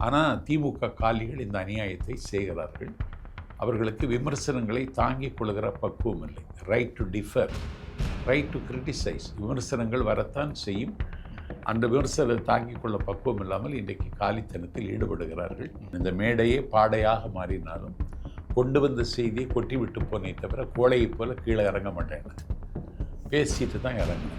ஆனால் திமுக காலிகள் இந்த அநியாயத்தை செய்கிறார்கள். அவர்களுக்கு விமர்சனங்களை தாங்கிக் கொள்கிற பக்குவம் இல்லை. Right to differ, right to criticise. விமர்சனங்கள் வரத்தான் செய்யும். அந்த விமர்சனத்தை தாங்கிக் கொள்ள பக்குவம் இல்லாமல் இன்றைக்கு காலித்தனத்தில் ஈடுபடுகிறார்கள். இந்த மேடையே பாடையாக மாறினாலும் கொண்டு வந்த செய்தியை கொட்டி விட்டு போனே தவிர கோழையை போல கீழே இறங்க மாட்டேன். பேசிட்டு தான் இறங்கினேன்.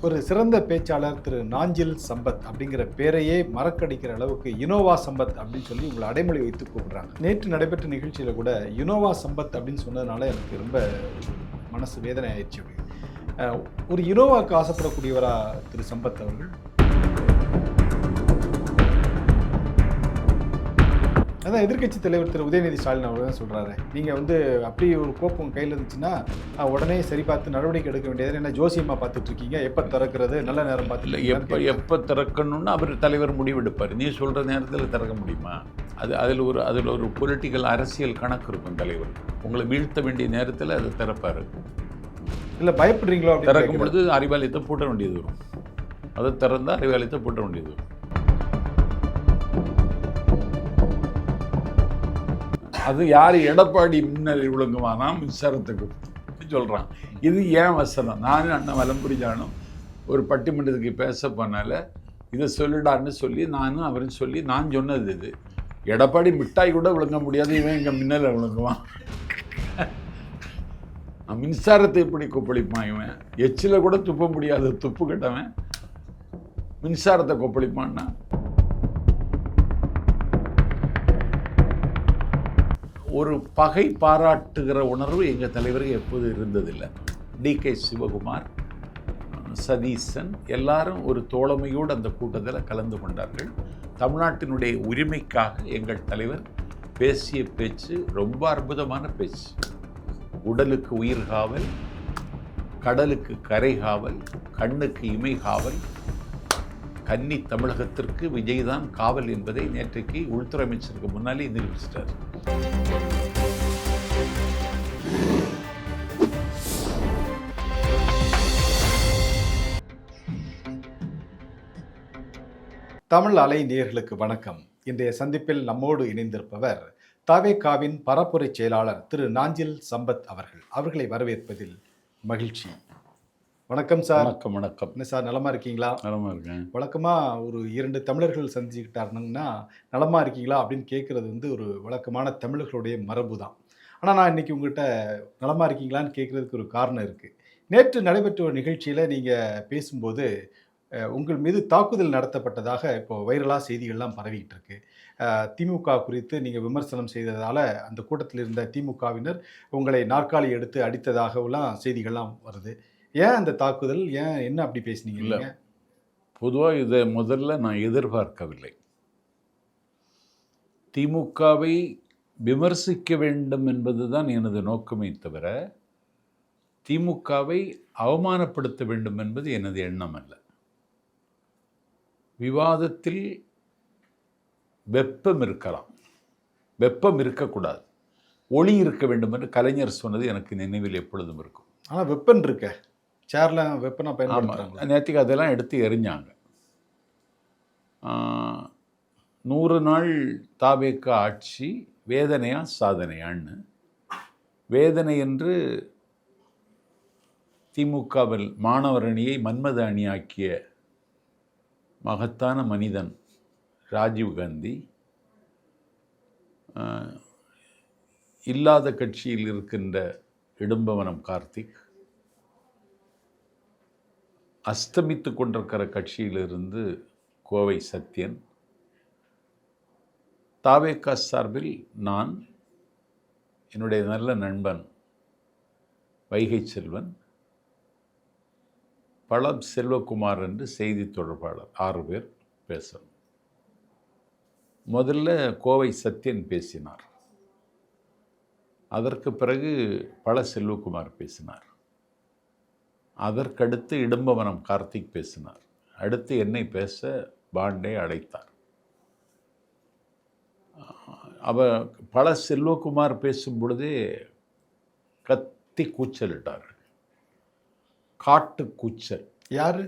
ஒரு சிறந்த பேச்சாளர் திரு நாஞ்சில் சம்பத் அப்படிங்கிற பேரையே மறக்கடிக்கிற அளவுக்கு இனோவா சம்பத் அப்படின்னு சொல்லி உங்களை அடைமொழி வைத்து கூப்பிடுறாங்க. நேற்று நடைபெற்ற நிகழ்ச்சியில் கூட இனோவா சம்பத் அப்படின்னு சொன்னதுனால எனக்கு ரொம்ப மனசு வேதனை ஆயிடுச்சு. ஒரு இனோவாவுக்கு ஆசைப்படக்கூடியவரா திரு சம்பத் அவர்கள்? அதான் எதிர்க்கட்சி தலைவர் திரு உதயநிதி ஸ்டாலின் அவர்கள் தான் சொல்கிறாரு, நீங்கள் அப்படி ஒரு கோப்பம் கையில் இருந்துச்சுன்னா உடனே சரி பார்த்து நடவடிக்கை எடுக்க வேண்டியது. என்ன ஜோசியமாக பார்த்துட்டு இருக்கீங்க, எப்போ திறக்கிறது, நல்ல நேரம் பார்த்து இல்லை, எப்போ திறக்கணும்னு அவர் தலைவர் முடிவெடுப்பார். நீ சொல்கிற நேரத்தில் திறக்க முடியுமா? அதில் ஒரு பொலிட்டிக்கல் அரசியல் கணக்கு இருக்கும் தலைவர். உங்களை வீழ்த்த வேண்டிய நேரத்தில் அதை திறப்பார். இல்லை பயப்படுறீங்களோ? அப்படி திறக்கும் பொழுது அறிவாலயத்தை பூட்ட வேண்டியது வரும். அதை திறந்தால் அறிவாலயத்தை பூட்ட வேண்டியது வரும். அது யார்? எடப்பாடி மின்னல் விழுங்குவானா மின்சாரத்துக்கு சொல்கிறான். இது ஏன் வசனம்? நானும் அண்ணன் வலம்புரிஜானும் ஒரு பட்டிமன்றத்துக்கு பேச போனால இதை சொல்லிடான்னு சொல்லி நானும் அவரும் சொல்லி நான் சொன்னது இது. எடப்பாடி மிட்டாய் கூட விழுங்க முடியாது, இவன் இங்கே மின்னலை விழுங்குவான். மின்சாரத்தை எப்படி கொப்பளிப்பான் இவன்? எச்சில் கூட துப்ப முடியாது துப்பு கட்டவன் மின்சாரத்தை கொப்பளிப்பான்னா? ஒரு பகை பாராட்டுகிற உணர்வு எங்கள் தலைவருக்கு எப்போது இருந்ததில்லை. டி.கே. சிவகுமார், சதீசன் எல்லாரும் ஒரு தோழமையோடு அந்த கூட்டத்தில் கலந்து கொண்டார்கள். தமிழ்நாட்டினுடைய உரிமைக்காக எங்கள் தலைவர் பேசிய பேச்சு ரொம்ப அற்புதமான பேச்சு. உடலுக்கு உயிர் காவல், கடலுக்கு கரை காவல், கண்ணுக்கு இமை காவல், கன்னி தமிழகத்திற்கு விஜய் தான் காவல் என்பதை நேற்றைக்கு உள்துறை அமைச்சருக்கு முன்னாலே நிரூபிச்சிட்டார். தமிழ் அலை நேயர்களுக்கு வணக்கம். இன்றைய சந்திப்பில் நம்மோடு இணைந்திருப்பவர் தவேகாவின் பரப்புரை செயலாளர் திரு நாஞ்சில் சம்பத் அவர்களை வரவேற்பதில் மகிழ்ச்சி. வணக்கம் சார். வணக்கம். வணக்கம். என்ன சார், நலமா இருக்கீங்களா? நலமா இருக்கேன். வழக்கமாக ஒரு 2 தமிழர்கள் சந்திச்சுக்கிட்டாருன்னா நலமா இருக்கீங்களா அப்படின்னு கேட்குறது ஒரு வழக்கமான தமிழர்களுடைய மரபு தான். ஆனால் நான் இன்னைக்கு உங்கள்கிட்ட நலமா இருக்கீங்களான்னு கேட்குறதுக்கு ஒரு காரணம் இருக்குது. நேற்று நடைபெற்ற ஒரு நிகழ்ச்சியில் நீங்கள் பேசும்போது உங்கள் மீது தாக்குதல் நடத்தப்பட்டதாக இப்போ வைரலாக செய்திகள்லாம் பரவிக்கிட்டு இருக்கு. திமுக குறித்து நீங்கள் விமர்சனம் செய்ததால் அந்த கூட்டத்தில் இருந்த திமுகவினர் உங்களை நாற்காலி எடுத்து அடித்ததாகலாம் செய்திகள்லாம் வருது. ஏன் அந்த தாக்குதல்? ஏன் என்ன அப்படி பேசுனீங்க? இல்லை, பொதுவாக இதை முதல்ல நான் எதிர்பார்க்கவில்லை. திமுகவை விமர்சிக்க வேண்டும் என்பதுதான் எனது நோக்கமே தவிர திமுகவை அவமானப்படுத்த வேண்டும் என்பது எனது எண்ணம் அல்ல. விவாதத்தில் வெப்பம் இருக்கலாம், வெப்பம் இருக்கக்கூடாது, ஒளி இருக்க வேண்டும் என்று கலைஞர் சொன்னது எனக்கு நினைவில் எப்பொழுதும் இருக்கும். ஆனால் வெப்பன் இருக்க சேர்ல வெப்பனை பயன்படுத்துறாங்க. நேற்றுக்கு அதெல்லாம் எடுத்து எறிஞ்சாங்க. 100 நாள் தாவேக ஆட்சி வேதனையா சாதனையான்னு, வேதனை என்று திமுகவில் மாணவர் அணியை மன்மத அணியாக்கிய மகத்தான மனிதன் ராஜீவ்காந்தி, இல்லாத கட்சியில் இருக்கின்ற இடும்பவனம் கார்த்திக், அஸ்தமித்து கொண்டிருக்கிற கட்சியிலிருந்து கோவை சத்யன், தாவேகா சார்பில் நான், என்னுடைய நல்ல நண்பன் வைகை செல்வன், பழம் செல்வகுமார் என்று செய்தி தொடர்பாளர் 6 பேர் பேசணும். முதல்ல கோவை சத்யன் பேசினார். அதற்கு பிறகு பழ செல்வகுமார் பேசினார். அதற்கடுத்து இடும்பவனம் கார்த்திக் பேசினார். அடுத்து என்னை பேச பாண்டே அழைத்தார். பழ செல்வகுமார் பேசும் பொழுதே கத்தி கூச்சலிட்டார்கள். காட்டு கூச்சல். யாரு?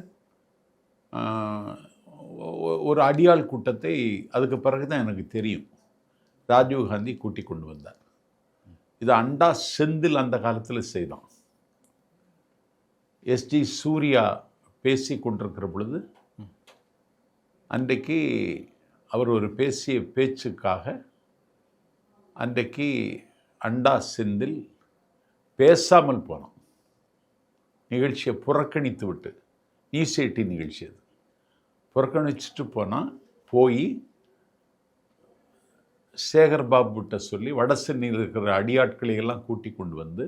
ஒரு அடியாள் கூட்டத்தை அதுக்கு பிறகு தான் எனக்கு தெரியும் ராஜீவ்காந்தி கூட்டி கொண்டு வந்தார். இது அண்டா செந்தில் அந்த காலத்தில் செய்தான். எஸ்ஜி சூர்யா பேசி கொண்டிருக்கிற பொழுது அன்றைக்கு அவர் ஒரு பேசிய பேச்சுக்காக அன்றைக்கு அண்டா செந்தில் பேசாமல் போனான். நிகழ்ச்சியை புறக்கணித்து விட்டு, நீசேட்டி நிகழ்ச்சி அது புறக்கணிச்சுட்டு போனால் போய் சேகர் பாபுகிட்ட சொல்லி வட சென்னையில் இருக்கிற அடியாட்களை எல்லாம் கூட்டி கொண்டு வந்து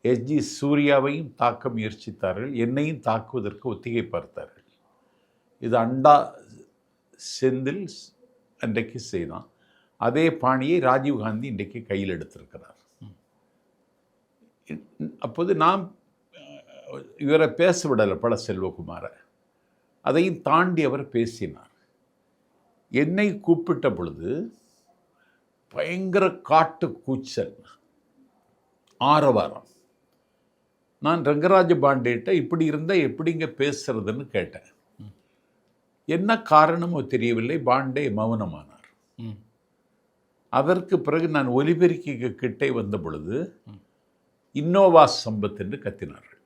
எஸ்ஜி சூர்யாவையும் தாக்க முயற்சித்தார்கள், என்னையும் தாக்குவதற்கு ஒத்திகை பார்த்தார்கள். இது அண்டா செந்தில் அன்றைக்கு செய்தான். அதே பாணியை ராஜீவ்காந்தி இன்றைக்கு கையில் எடுத்திருக்கிறார். அப்போது நாம் இவரை பேச விடலை பல செல்வகுமாரை, அதையும் தாண்டி அவர் பேசினார். என்னை கூப்பிட்ட பொழுது பயங்கர காட்டு கூச்சல், ஆரவாரம். நான் ரங்கராஜ பாண்டேட்ட இப்படி இருந்தால் எப்படிங்க பேசுறதுன்னு கேட்டேன். என்ன காரணமோ தெரியவில்லை, பாண்டே மௌனமானார். அதற்கு பிறகு நான் ஒலிபெருக்கிக்கு கிட்டே வந்த பொழுது இன்னோவா சம்பத் என்று கத்தினார்கள்.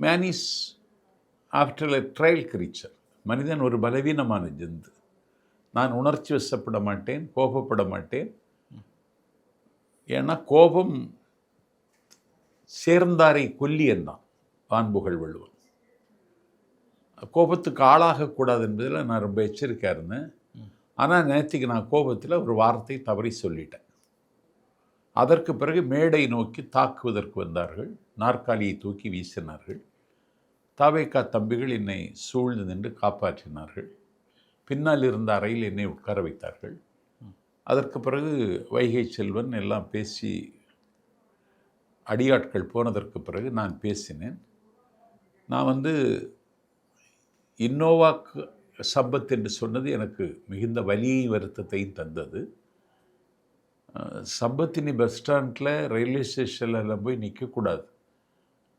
Man is after a trial creature. மனிதன் ஒரு பலவீனமான ஜந்து. நான் உணர்ச்சி வசப்பட மாட்டேன், கோபப்பட மாட்டேன். ஏன்னா கோபம் சேர்ந்தாரை கொல்லியன்தான் வான்புகழ் வள்ளுவன். கோபத்துக்கு ஆளாகக்கூடாது என்பதில் நான் ரொம்ப எச்சரிக்கையாக இருந்தேன். ஆனால் நேற்றுக்கு நான் கோபத்தில் ஒரு வார்த்தை தவறி சொல்லிட்டேன். அதற்கு பிறகு மேடை நோக்கி தாக்குவதற்கு வந்தார்கள், நாற்காலியை தூக்கி வீசினார்கள். தாவேக்கா தம்பிகள் என்னை சூழ்ந்து நின்று காப்பாற்றினார்கள். பின்னால் இருந்த அறையில் என்னை உட்கார வைத்தார்கள். அதற்கு பிறகு வைகை செல்வன் எல்லாம் பேசி அடியாட்கள் போனதற்கு பிறகு நான் பேசினேன். நான் இன்னோவாக்கு சம்பத் என்று சொன்னது எனக்கு மிகுந்த வலியை வருத்தத்தையும் தந்தது. சம்பத்தினி பஸ் ஸ்டாண்டில் ரயில்வே ஸ்டேஷனில் போய் நிற்கக்கூடாது,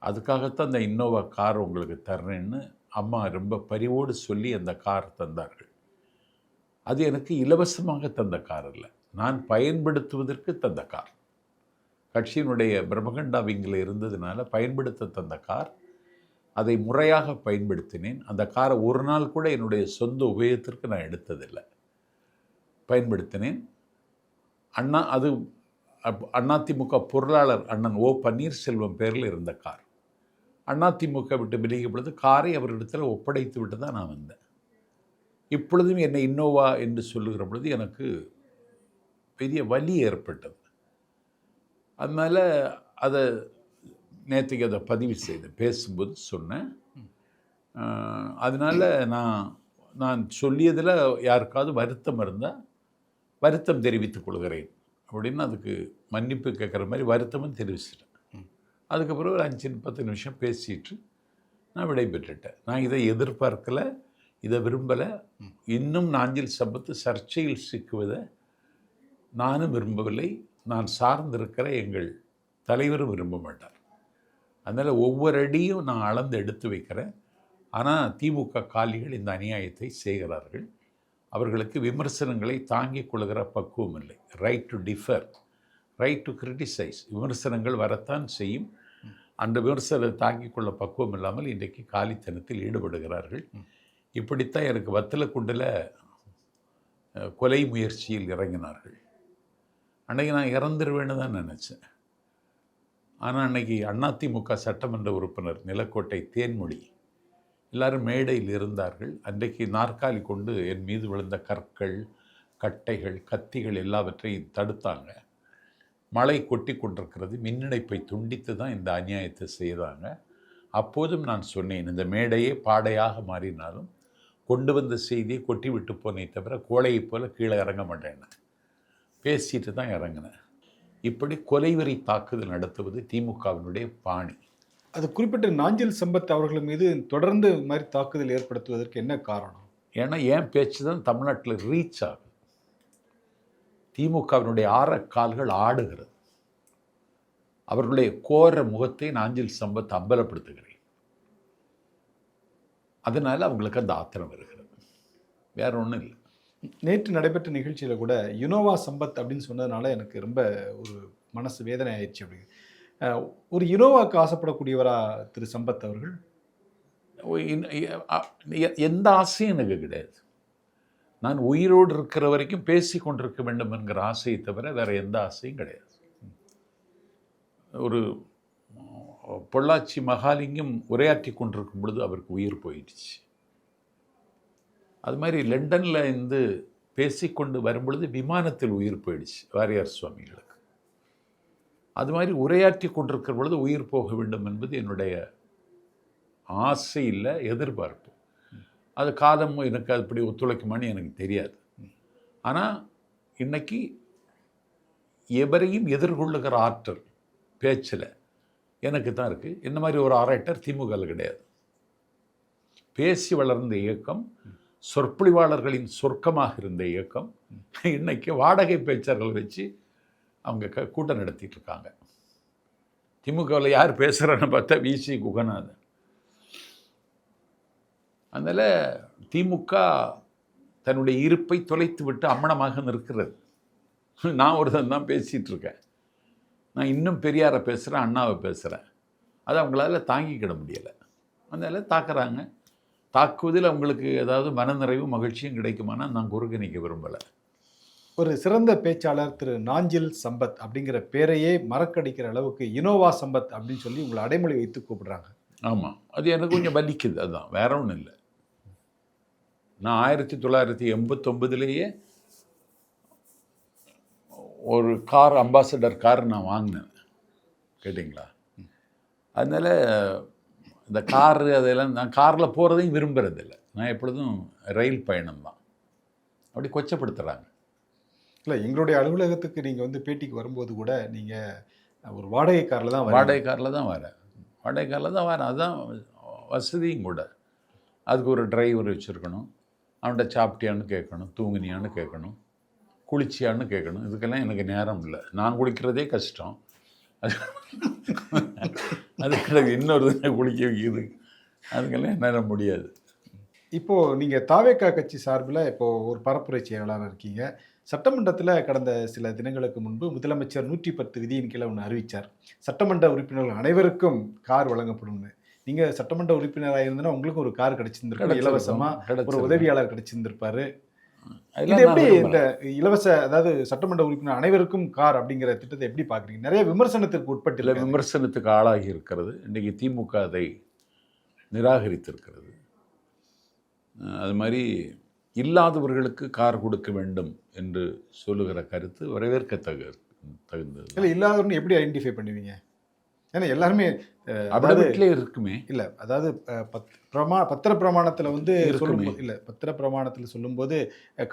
அதுக்காகத்தான் அந்த இன்னோவா கார் உங்களுக்கு தர்றேன்னு அம்மா ரொம்ப பரிவோடு சொல்லி அந்த கார் தந்தார்கள். அது எனக்கு இலவசமாக தந்த கார் அல்ல, நான் பயன்படுத்துவதற்கு தந்த கார். கட்சியினுடைய பிரம்மகண்டா விங்கில் இருந்ததுனால பயன்படுத்த தந்த கார். அதை முறையாக பயன்படுத்தினேன். அந்த காரை ஒரு நாள் கூட என்னுடைய சொந்த உபயோகத்திற்கு நான் எடுத்ததில்லை, பயன்படுத்தினேன். அது அதிமுக பொருளாளர் அண்ணன் ஓ பன்னீர்செல்வம் பேரில் இருந்த கார். அதிமுக விட்டு விலகிய பொழுது காரை அவரிடத்தில் ஒப்படைத்து விட்டு தான் நான் வந்தேன். இப்பொழுதும் என்னை இன்னோவா என்று சொல்லுகிற பொழுது எனக்கு பெரிய வலி ஏற்பட்டது. அதனால் அதை நேற்றுக்கு அதை பதிவு செய்தேன், பேசும்போது சொன்னேன். அதனால் நான் சொல்லியதில் யாருக்காவது வருத்தம் இருந்தால் வருத்தம் தெரிவித்துக் கொள்கிறேன் அப்படின்னு அதுக்கு மன்னிப்பு கேட்குற மாதிரி வருத்தமும் தெரிவிச்சிட்டேன். அதுக்கப்புறம் ஒரு 5-10 நிமிஷம் பேசிட்டு நான் விடைபெற்றுட்டேன். நான் இதை எதிர்பார்க்கலை, இதை விரும்பலை. இன்னும் நாஞ்சில் சம்பத்து சர்ச்சையில் சிக்குவதை நானும் விரும்பவில்லை, நான் சார்ந்திருக்கிற எங்கள் தலைவரும் விரும்ப மாட்டார். அதனால் ஒவ்வொரு அடியும் நான் அளந்து எடுத்து வைக்கிறேன். ஆனால் திமுக காலிகள் இந்த அநியாயத்தை செய்கிறார்கள். அவர்களுக்கு விமர்சனங்களை தாங்கிக் கொள்கிற பக்குவம் இல்லை. Right to differ, right to criticise. விமர்சனங்கள் வரத்தான் செய்யும். அந்த விமர்சனத்தை தாங்கிக் கொள்ள பக்குவம் இல்லாமல் இன்றைக்கு காலித்தனத்தில் ஈடுபடுகிறார்கள். இப்படித்தான் எனக்கு வத்தலக்குண்டில் கொலை முயற்சியில் இறங்கினார்கள். அன்றைக்கி நான் இறந்துருவேன்னு தான் நினச்சேன். ஆனால் அன்றைக்கி அதிமுக சட்டமன்ற உறுப்பினர் நிலக்கோட்டை தேன்மொழி எல்லாரும் மேடையில் இருந்தார்கள். அன்றைக்கு நாற்காலி கொண்டு என் மீது விழுந்த கற்கள், கட்டைகள், கத்திகள் எல்லாவற்றையும் தடுத்தாங்க. மழை கொட்டி கொண்டிருக்கிறது, மின்னிணைப்பை துண்டித்து தான் இந்த அநியாயத்தை செய்தாங்க. அப்போதும் நான் சொன்னேன், இந்த மேடையே பாடையாக மாறினாலும் கொண்டு வந்த செய்தியை கொட்டி விட்டு போனே தவிர கோழையைப் போல கீழே இறங்க மாட்டேன், பேசிட்டு தான் இறங்கினேன். இப்படி கொலைவெறி தாக்குதல் நடத்துவது திமுகவினுடைய பாணி. அது குறிப்பிட்ட நாஞ்சில் சம்பத் அவர்கள் மீது தொடர்ந்து இது மாதிரி தாக்குதல் ஏற்படுத்துவதற்கு என்ன காரணம்? ஏன்னா என் பேச்சு தான் தமிழ்நாட்டில் ரீச் ஆகுது. திமுகவினுடைய ஆரக்கால்கள் ஆடுகிறது. அவர்களுடைய கோர முகத்தை நாஞ்சில் சம்பத் அம்பலப்படுத்துகிறேன். அதனால் அவங்களுக்கு அந்த ஆத்திரம் வருகிறது, வேற ஒன்றும் இல்லை. நேற்று நடைபெற்ற நிகழ்ச்சியில் கூட யுனோவா சம்பத் அப்படின்னு சொன்னதுனால எனக்கு ரொம்ப ஒரு மனசு வேதனை ஆயிடுச்சு. அப்படி ஒரு யுனோவாக்கு ஆசைப்படக்கூடியவரா திரு சம்பத் அவர்கள்? எந்த ஆசையும் எனக்கு கிடையாது. நான் உயிரோடு இருக்கிற வரைக்கும் பேசி கொண்டிருக்க வேண்டும் என்கிற ஆசையை தவிர வேற எந்த ஆசையும் கிடையாது. ஒரு பொள்ளாச்சி மகாலிங்கம் உரையாற்றி கொண்டிருக்கும் பொழுது அவருக்கு உயிர் போயிடுச்சு. அது மாதிரி லண்டனில் இருந்து பேசிக்கொண்டு வரும்பொழுது விமானத்தில் உயிர் போயிடுச்சு வாரியார் சுவாமிகளுக்கு. அது மாதிரி உரையாற்றி கொண்டிருக்கிற பொழுது உயிர் போக வேண்டும் என்பது என்னுடைய ஆசை இல்லை, எதிர்பார்ப்பு. அது காலம் எனக்கு அப்படி ஒத்துழைக்குமான்னு எனக்கு தெரியாது. ஆனால் இன்னைக்கு எவரையும் எதிர்கொள்ளுகிற ஆற்றல் பேச்சில் எனக்கு தான் இருக்குது. இந்த மாதிரி ஒரு ஆராய்டர் திமுகவில் கிடையாது. பேசி வளர்ந்த இயக்கம், சொற்பொழிவாளர்களின் சொர்க்கமாக இருந்த இயக்கம், இன்னைக்கு வாடகை பேச்சர்கள் வச்சு அவங்க கூட்டம் நடத்திட்டு இருக்காங்க. திமுகவில் யார் பேசுகிறான்னு பார்த்தா விசி குகநாதன். அதனால் திமுக தன்னுடைய இருப்பை தொலைத்து விட்டு அம்மனமாக நிற்கிறது. நான் ஒருத்தன் தான் பேசிகிட்டு இருக்கேன். நான் இன்னும் பெரியாரை பேசுகிறேன், அண்ணாவை பேசுகிறேன். அதை அவங்களால தாங்கிக்கிட முடியலை. அதனால் தாக்குறாங்க. தாக்குவதில் அவங்களுக்கு ஏதாவது மனநிறைவும் மகிழ்ச்சியும் கிடைக்குமானா நான் குறுக்க நிற்க விரும்பலை. ஒரு சிறந்த பேச்சாளர் திரு நாஞ்சில் சம்பத் அப்படிங்கிற பேரையே மறக்கடிக்கிற அளவுக்கு யுனோவா சம்பத் அப்படின்னு சொல்லி உங்களை அடைமொழி வைத்து கூப்பிடுறாங்க. ஆமாம், அது எனக்கு கொஞ்சம் வலிக்குது. அதுதான், வேற ஒன்றும் இல்லை. நான் 1989 ஒரு கார், அம்பாசடர் கார் நான் வாங்கினேன். கேட்டிங்களா? அதனால் இந்த காரு அதெல்லாம் நான் காரில் போகிறதையும் விரும்புகிறதில்லை. நான் எப்பொழுதும் ரயில் பயணம் தான். அப்படி கொச்சப்படுத்துகிறாங்க. இல்லை, எங்களுடைய அலுவலகத்துக்கு நீங்கள் வந்து பேட்டிக்கு வரும்போது கூட நீங்கள் ஒரு வாடகை காரில் தான் வாடகை காரில் தான் வரேன். வாடகை காரில் தான் வரேன். அதுதான் வசதியும் கூட. அதுக்கு ஒரு டிரைவர் வச்சுருக்கணும். அவன்கிட்ட சாப்பிட்டியான்னு கேட்கணும், தூங்குனியான்னு கேட்கணும், குளிச்சியான்னு கேட்கணும். இதுக்கெல்லாம் எனக்கு நேரம் இல்லை. நான் குளிக்கிறதே கஷ்டம். அதுக்கு எனக்கு இன்னொரு குளிக்க வைக்கிது. அதுக்கெல்லாம் என்னால் முடியாது. இப்போது நீங்கள் தாவேகா கட்சி சார்பில் இப்போது ஒரு பரப்புரை செயலாளர் இருக்கீங்க. சட்டமன்றத்தில் கடந்த சில தினங்களுக்கு முன்பு முதலமைச்சர் 110 விதியின் கீழே ஒன்று அறிவித்தார். சட்டமன்ற உறுப்பினர்கள் அனைவருக்கும் கார் வழங்கப்படும்னு. நீங்கள் சட்டமன்ற உறுப்பினராக இருந்தனா உங்களுக்கு ஒரு கார் கிடைச்சிருந்திருக்கும், இலவசமாக ஒரு உதவியாளர் கிடைச்சிருந்திருப்பாரு. இது எப்படி இந்த இலவச, அதாவது சட்டமன்ற உறுப்பினர் அனைவருக்கும் கார் அப்படிங்கிற திட்டத்தை எப்படி பார்க்குறீங்க? நிறைய விமர்சனத்திற்கு உட்பட்டு இல்லை, விமர்சனத்துக்கு ஆளாகி இருக்கிறது. இன்றைக்கி திமுக அதை நிராகரித்திருக்கிறது. அது மாதிரி இல்லாதவர்களுக்கு கார் கொடுக்க வேண்டும் என்று சொல்லுகிற கருத்து வரவேற்க தகுந்தது. இல்லை, இல்லாதவர்னு எப்படி ஐடென்டிஃபை பண்ணுவீங்க? ஏன்னா எல்லாருமே அப்படி வீட்டிலே இருக்குமே. இல்லை, அதாவது பத்திர பிரமாணத்தில் வந்து சொல்லும், இல்லை பத்திர பிரமாணத்தில் சொல்லும்போது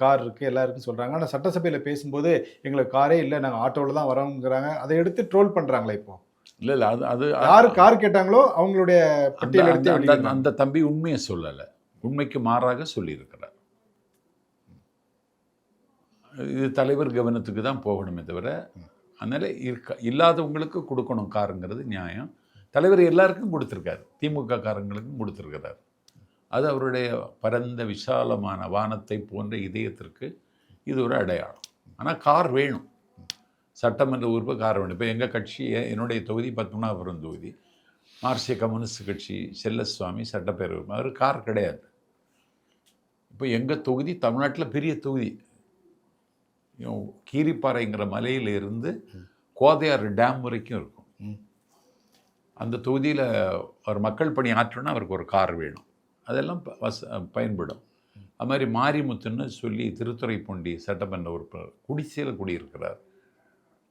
கார் இருக்குது எல்லாருக்கும் சொல்கிறாங்க. ஆனால் சட்டசபையில் பேசும்போது எங்களுக்கு காரே இல்லை, நாங்கள் ஆட்டோவில் தான் வரோங்கிறாங்க. அதை எடுத்து ட்ரோல் பண்ணுறாங்களே இப்போ. இல்லை இல்லை, அது யார் கார் கேட்டாங்களோ அவங்களுடைய பட்டியல் எடுத்து அந்த தம்பி உண்மையை சொல்லலை, உண்மைக்கு மாறாக சொல்லியிருக்கிறார். இது தலைவர் கவனத்துக்கு தான் போகணுமே தவிர, அதனால் இல்லாதவங்களுக்கு கொடுக்கணும் காருங்கிறது நியாயம். தலைவர் எல்லாருக்கும் கொடுத்துருக்காரு, திமுக காரங்களுக்கும் கொடுத்துருக்கிறார். அது அவருடைய பரந்த விசாலமான வானத்தை போன்ற இதயத்திற்கு இது ஒரு அடையாளம். ஆனால் கார் வேணும், சட்டமன்ற உறுப்பு கார் வேணும். இப்போ எங்கள் கட்சி, என்னுடைய தொகுதி பத்மநாபபுரம் தொகுதி, மார்க்சிய கம்யூனிஸ்ட் கட்சி செல்லசுவாமி சட்டப்பேரவை, அவர் கார் கிடையாது. இப்போ எங்கள் தொகுதி தமிழ்நாட்டில் பெரிய தொகுதி. கீரிப்பாறைங்கிற மலையிலிருந்து கோதையாறு டேம் வரைக்கும் இருக்கும். அந்த தொகுதியில் அவர் மக்கள் பணி ஆற்றணும்னா அவருக்கு ஒரு கார் வேணும். அதெல்லாம் பயன்படும். அது மாதிரி மாரிமுத்துன்னு சொல்லி திருத்துறைப்பூண்டி சட்டமன்ற உறுப்பினர் குடிசையில் குடியிருக்கிறார்.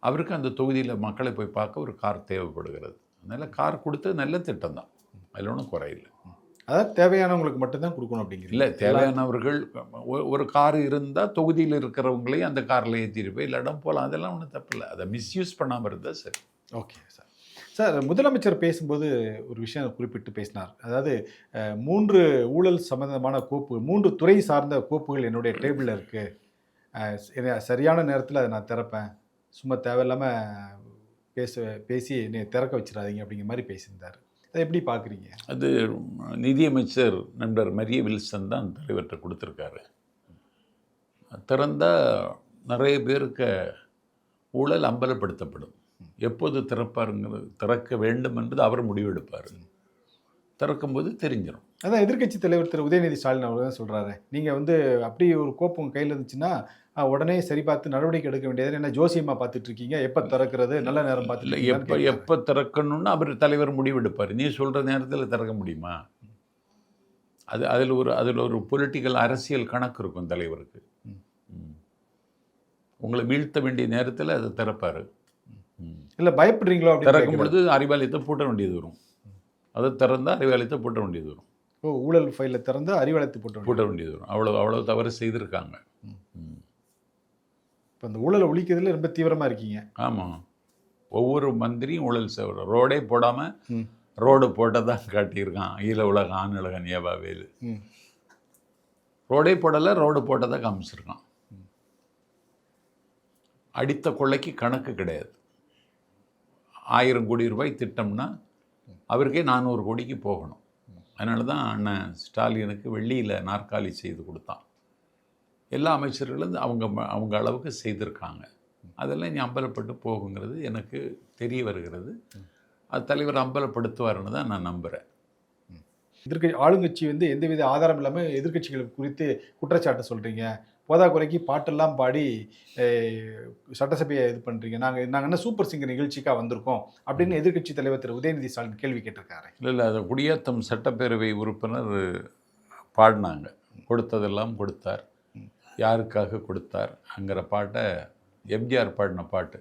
அவருக்கு அந்த தொகுதியில் மக்களை போய் பார்க்க ஒரு கார் தேவைப்படுகிறது. அதனால் கார் கொடுத்து நல்ல திட்டம் தான், அதில் ஒன்றும் குறையில்லை. அதாவது தேவையானவங்களுக்கு மட்டும்தான் கொடுக்கணும் அப்படிங்கிறது இல்லை. தேவையானவர்கள் ஒரு கார் இருந்தால் தொகுதியில் இருக்கிறவங்களையும் அந்த காரில் ஏற்றிட்டு போய் இல்லை இடம் போகலாம். அதெல்லாம் ஒன்றும் தப்பில்லை. அதை மிஸ்யூஸ் பண்ணாமல் இருந்தால் சரி. Okay sir. சார், முதலமைச்சர் பேசும்போது ஒரு விஷயம் குறிப்பிட்டு பேசினார். அதாவது 3 ஊழல் சம்பந்தமான கோப்பு, 3 துறை சார்ந்த கோப்புகள் என்னுடைய டேபிளில் இருக்குது, சரியான நேரத்தில் அதை நான் திறப்பேன், சும்மா தேவையில்லாமல் பேசி என்னை திறக்க வச்சிடாதீங்க அப்படிங்கிற மாதிரி பேசியிருந்தார். அதை எப்படி பார்க்குறீங்க? அது நிதியமைச்சர் நண்பர் மரிய வில்சன் தான் தலைவர்கிட்ட கொடுத்துருக்காரு. திறந்தால் நிறைய பேருக்கு ஊழல் அம்பலப்படுத்தப்படும். எப்போது திறக்க வேண்டும் என்பது அவர் முடிவெடுப்பார். திறக்கும்போது தெரிஞ்சிடும். அதான் எதிர்க்கட்சி தலைவர் திரு உதயநிதி ஸ்டாலின் அவர் தான் சொல்கிறாரு, நீங்கள் வந்து அப்படி ஒரு கோப்பு உங்கள் கையில் இருந்துச்சுன்னா உடனே சரி பார்த்து நடவடிக்கை எடுக்க வேண்டியது. என்ன ஜோசியமாக பார்த்துட்டு இருக்கீங்க, எப்போ திறக்கிறது, நல்ல நேரம் பார்த்துட்டு எப்போ திறக்கணும்னு அவர் தலைவர் முடிவெடுப்பார். நீ சொல்கிற நேரத்தில் திறக்க முடியுமா? அதில் ஒரு பொலிட்டிக்கல் அரசியல் கணக்கு இருக்கும் தலைவருக்கு. உங்களை வீழ்த்த வேண்டிய நேரத்தில் அதை திறப்பார். இல்லை பயப்படுறீங்களோ? அப்படி திறக்கும் பொழுது அறிவாலயத்தை பூட்ட வேண்டியது வரும். அதை திறந்தால் அறிவாலயத்தை பூட்ட வேண்டியது வரும். ஊழல் ஃபைலில் திறந்து அறிவாலயத்தை பூட்ட வேண்டியது வரும். அவ்வளோ தவறு செய்திருக்காங்க. இப்போ அந்த ஊழலை ஒழிக்கிறதுல ரொம்ப தீவிரமாக இருக்கீங்க. ஆமாம், ஒவ்வொரு மந்திரியும் ஊழல் செய்வார். ரோடே போடாமல் ரோடு போட்டதான் காட்டியிருக்கான் அகில உலக ஆணழகன் ஏபாவேலு. ரோடே போடலை, ரோடு போட்டதாக காமிச்சிருக்கான். அடித்த கொள்ளைக்கு கணக்கு கிடையாது. 1000 கோடி ரூபாய் திட்டம்னா அவருக்கே 400 கோடிக்கு போகணும். அதனால தான் அண்ணன் ஸ்டாலினுக்கு வெள்ளியில் நாற்காலி செய்து கொடுத்தான். எல்லா அமைச்சர்களும் அவங்க அளவுக்கு செய்திருக்காங்க. அதெல்லாம் இனி அம்பலப்பட்டு போகுங்கிறது எனக்கு தெரிய வருகிறது. அது தலைவர் அம்பலப்படுத்துவார்னு தான் நான் நம்புகிறேன். ஆளுங்கட்சி வந்து எந்தவித ஆதாரம் இல்லாமல் எதிர்க்கட்சிகள் குறித்து குற்றச்சாட்டு சொல்கிறீங்க, போதாக்குறைக்கு பாட்டெல்லாம் பாடி சட்டசபையை இது பண்ணுறீங்க, நாங்கள் என்ன சூப்பர் சிங்கர் நிகழ்ச்சிக்காக வந்திருக்கோம் அப்படின்னு எதிர்க்கட்சி தலைவர் திரு உதயநிதி ஸ்டாலின் கேள்வி கேட்டிருக்காரு. இல்லை அதை குடியாத்தம் சட்டப்பேரவை உறுப்பினர் பாடினாங்க. கொடுத்ததெல்லாம் கொடுத்தார், யாருக்காக கொடுத்தார்ங்கிற பாட்டை எம்ஜிஆர் பாடின பாட்டு.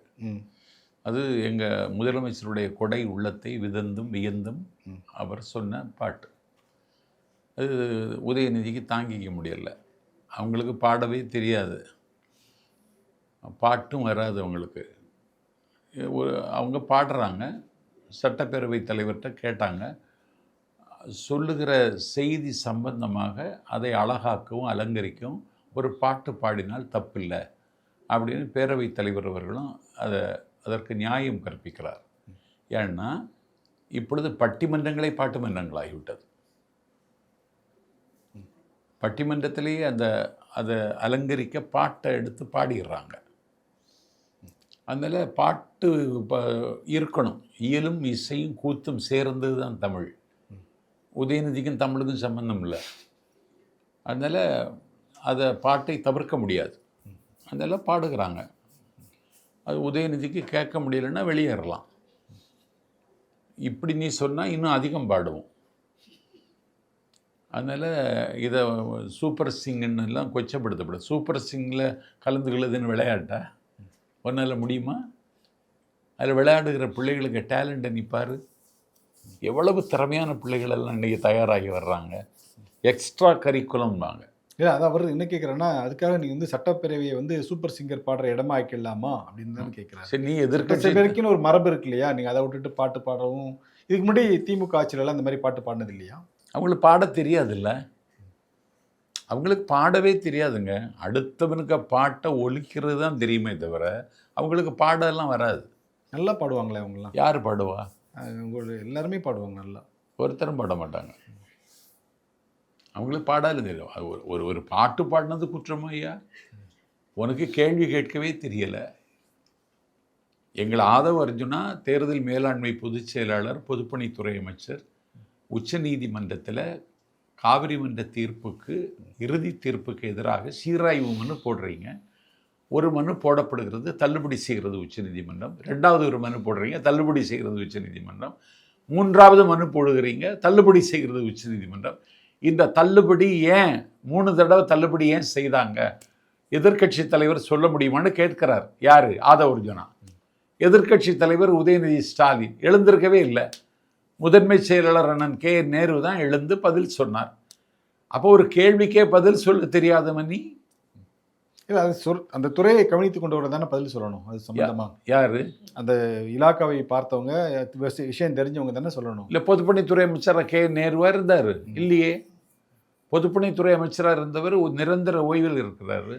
அது எங்கள் முதலமைச்சருடைய கொடை உள்ளத்தை விதந்தும் வியந்தும் அவர் சொன்ன பாட்டு. அது உதயநிதிக்கு தாங்கிக்க முடியலை. அவங்களுக்கு பாடவே தெரியாது, பாட்டும் வராது அவங்களுக்கு. அவங்க பாடுறாங்க. சட்டப்பேரவை தலைவர்கிட்ட கேட்டாங்க, சொல்லுகிற செய்தி சம்பந்தமாக அதை அழகாக்கவும் அலங்கரிக்கவும் ஒரு பாட்டு பாடினால் தப்பில்லை அப்படின்னு பேரவைத் தலைவர் அவர்களும் அதற்கு நியாயம் கற்பிக்கிறார். ஏன்னா இப்பொழுது பட்டிமன்றங்களே பாட்டு மன்றங்களாகிவிட்டது. பட்டிமன்றத்திலேயே அதை அலங்கரிக்க பாட்டை எடுத்து பாடிடுறாங்க. அதனால் பாட்டு இருக்கணும். இயலும் இசையும் கூத்தும் சேர்ந்தது தான் தமிழ். உதயநிதிக்கும் தமிழுக்கும் சம்பந்தம் இல்லை. அதனால் அதை பாட்டை தவிர்க்க முடியாது. அதெல்லாம் பாடுகிறாங்க. அது உதயநிதிக்கு கேட்க முடியலைன்னா வெளியேறலாம். இப்படி நீ சொன்னால் இன்னும் அதிகம் பாடுவோம். அதனால் இதை சூப்பர் சிங்குன்னு எல்லாம் கொச்சப்படுத்தப்படும். சூப்பர் சிங்கில் கலந்துக்கிறதுன்னு விளையாட்டா ஒன்றால் முடியுமா? அதில் விளையாடுகிற பிள்ளைகளுக்கு டேலண்ட்டை நிற்பார். எவ்வளவு திறமையான பிள்ளைகளெல்லாம் இன்றைக்கி தயாராகி வர்றாங்க. எக்ஸ்ட்ரா கரிக்குலம்பாங்க. இல்லை, அதை அவர் என்ன கேட்குறேன்னா, அதுக்காக நீங்கள் வந்து சட்டப்பேரவையை வந்து சூப்பர் சிங்கர் பாடுற இடமா ஆக்கிடலாமா அப்படின்னு தான் கேட்குறாரு. சரி, நீ எதிர்க்கட்சி பேருக்குன்னு ஒரு மரபு இருக்கு இல்லையா? நீங்கள் அதை விட்டுட்டு பாட்டு பாடவும், இதுக்கு முன்னாடி திமுக ஆட்சியிலலாம் இந்த மாதிரி பாட்டு பாடினது இல்லையா? அவங்களுக்கு பாட தெரியாதுல்ல. அவங்களுக்கு பாடவே தெரியாதுங்க. அடுத்தவனுக்கு பாட்டை ஒலிக்கிறது தான் தெரியுமே தவிர அவங்களுக்கு பாடலாம் வராது. நல்லா பாடுவாங்களே அவங்களாம். யார் பாடுவா? எல்லாருமே பாடுவாங்க நல்லா. ஒருத்தரும் பாட மாட்டாங்க. அவங்களுக்கு பாடாலும் தெரியும். அது ஒரு பாட்டு பாடினது குற்றமா ஐயா? உனக்கு கேள்வி கேட்கவே தெரியலை. எங்கள் ஆதவ அர்ஜுனா தேர்தல் மேலாண்மை பொதுச் செயலாளர், பொதுப்பணித்துறை அமைச்சர், உச்ச நீதிமன்றத்தில் காவிரி மன்ற தீர்ப்புக்கு, இறுதி தீர்ப்புக்கு எதிராக சீராய்வு மனு போடுறீங்க. ஒரு மனு போடப்படுகிறது, தள்ளுபடி செய்கிறது உச்சநீதிமன்றம். 2வது ஒரு மனு போடுறீங்க, தள்ளுபடி செய்கிறது உச்சநீதிமன்றம். 3வது மனு போடுகிறீங்க, தள்ளுபடி செய்கிறது உச்சநீதிமன்றம். இந்த தள்ளுபடி ஏன் 3 தடவை தள்ளுபடி ஏன் செய்தாங்க? எதிர்க்கட்சி தலைவர் சொல்ல முடியுமான்னு கேட்கிறார். யார்? ஆதவ அர்ஜுனா. எதிர்க்கட்சி தலைவர் உதயநிதி ஸ்டாலின் எழுந்திருக்கவே இல்லை. முதன்மை செயலாளர் அண்ணன் கே நேரு தான் எழுந்து பதில் சொன்னார். அப்போ ஒரு கேள்விக்கே பதில் சொல்ல தெரியாத மணி. இல்லை, அது அந்த துறையை கவனித்து கொண்டு வர தானே பதில் சொல்லணும். அது சம்பந்தமா யாரு? அந்த இலாக்காவை பார்த்தவங்க, விஷயம் தெரிஞ்சவங்க தானே சொல்லணும். இல்லை, பொதுப்பணித்துறை அமைச்சராக கே நேருவா இருந்தார் இல்லையே. பொதுப்பணித்துறை அமைச்சராக இருந்தவர் நிரந்தர ஓய்வில் இருக்கிறாரு,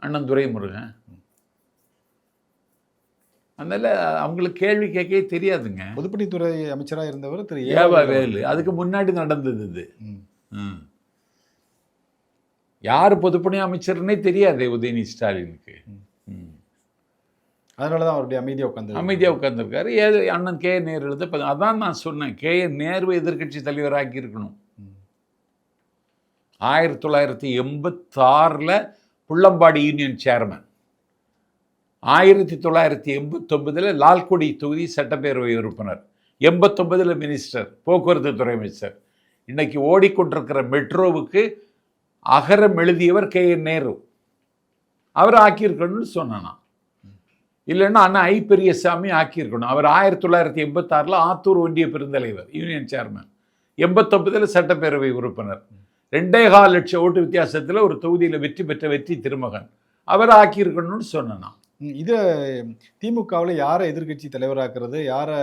அண்ணன் துரைமுருகன். அதனால் அவங்களுக்கு கேள்வி கேட்கவே தெரியாதுங்க. பொதுப்பணித்துறை அமைச்சராக இருந்தவர் திரு ஏவா வேலு. அதுக்கு முன்னாடி நடந்தது இது. ம். யார் பொதுப்பணி அமைச்சர்னே தெரியாது உதயநிதி ஸ்டாலினுக்கு. அதனால தான் அவருடைய அமைதியாக உட்காந்துருக்காரு. அண்ணன் கே நேரு எழுத அதான் நான் சொன்னேன், கே நேரு எதிர்கட்சி தலைவராக்கி இருக்கணும். 1986 புள்ளம்பாடி யூனியன் சேர்மன், 1989 லால்குடி தொகுதி சட்டப்பேரவை உறுப்பினர், 89 மினிஸ்டர், போக்குவரத்து துறை அமைச்சர். இன்னைக்கு ஓடிக்கொண்டிருக்கிற மெட்ரோவுக்கு அகரம் எழுதியவர் கே நேரு. அவர் ஆக்கியிருக்கணும்னு சொன்னான். இல்லைன்னா அண்ணா ஐ பெரியசாமி ஆக்கியிருக்கணும். அவர் 1986 ஆத்தூர் ஒன்றிய பெருந்தலைவர், யூனியன் சேர்மன், 89 சட்டப்பேரவை உறுப்பினர், 2.25 லட்சம் ஓட்டு வித்தியாசத்தில் ஒரு தொகுதியில் வெற்றி பெற்ற வெற்றி திருமகன். அவர் ஆக்கியிருக்கணும்னு சொன்னான். இதை திமுகவில் யாரை எதிர்கட்சி தலைவராக்குறது, யாரை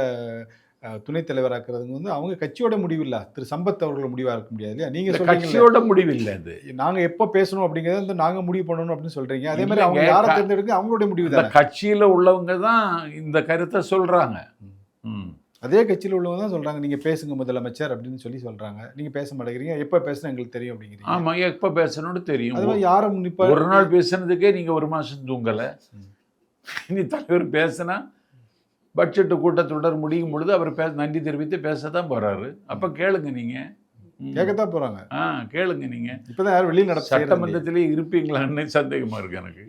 துணைத் தலைவராக்குறதுங்க வந்து அவங்க கட்சியோட முடிவு இல்லை, திரு சம்பத் அவர்களோட முடிவாக இருக்க முடியாது இல்லையா? நீங்கள் கட்சியோட முடிவு இல்லை, அது நாங்கள் எப்போ பேசணும் அப்படிங்கிறத வந்து நாங்கள் முடிவு பண்ணணும் அப்படின்னு சொல்கிறீங்க. அதே மாதிரி அவங்க யாரை தேர்ந்தெடுக்க அவங்களுடைய முடிவு தான். கட்சியில் உள்ளவங்க தான் இந்த கருத்தை சொல்கிறாங்க. அதே கட்சியில் உள்ளவங்க தான் சொல்கிறாங்க நீங்கள் பேசுங்க முதலமைச்சர் அப்படின்னு சொல்கிறாங்க. நீங்கள் பேச மாட்டேங்கிறீங்க, எப்போ பேசணும் எங்களுக்கு தெரியும் அப்படிங்கிறீங்க. ஆமாம், எப்போ பேசணும்னு தெரியும். அது மாதிரி யாரை முன்னிப்பா ஒரு நாள் பேசுனதுக்கே நீங்கள் ஒரு மாதம் தூங்கலை. இனி தலைவர் பேசினா பட்ஜெட்டு கூட்டத்தொடர் முடியும் பொழுது அவர் நன்றி தெரிவித்து பேசத்தான் போகிறாரு. அப்போ கேளுங்க, நீங்கள் கேட்கத்தான் போகிறாங்க. கேளுங்க. நீங்கள் இப்போ தான் யாரும் வெளியில் சட்டமன்றத்திலே இருப்பீங்களான்னு சந்தேகமாக இருக்குது எனக்கு.